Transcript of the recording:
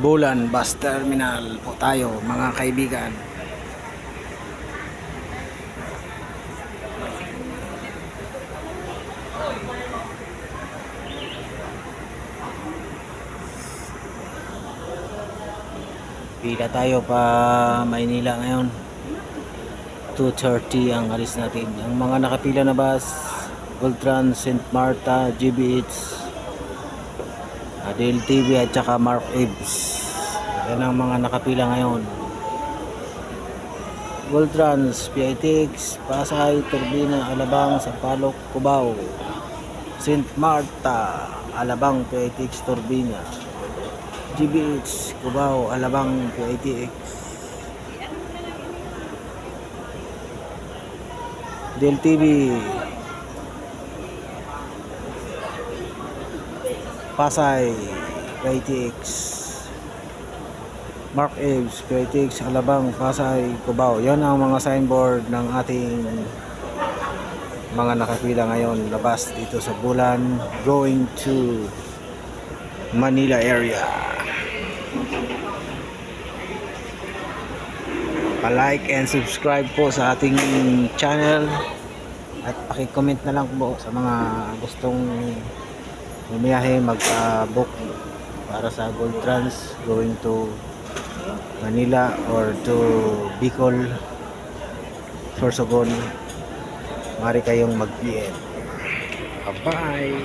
Bulan Bus Terminal po tayo mga kaibigan. Pila tayo pa Maynila ngayon. 2:30 ang alis natin. Ang mga nakapila na bus, Ultran, St. Marta, GBH, DLTV at saka Mark Ives. Yan ang mga nakapila ngayon. Ultrans, PITX, Pasay, Turbina, Alabang, Sampaloc, Cubao, St. Marta, Alabang, PITX, Turbina, GBH, Cubao, Alabang, PITX, DLTV, Pasay, PITX, Mark Ives, PITX, Alabang, Pasay, Cubao. Yan ang mga signboard ng ating mga nakapila ngayon labas dito sa Bulan going to Manila area. Pa-like and subscribe po sa ating channel at paki-comment na lang po sa mga gustong bumiyahe magpa-book para sa Gold Trans going to Manila or to Bicol, Sorsogon. Mari kayong mag-PM. Bye-bye!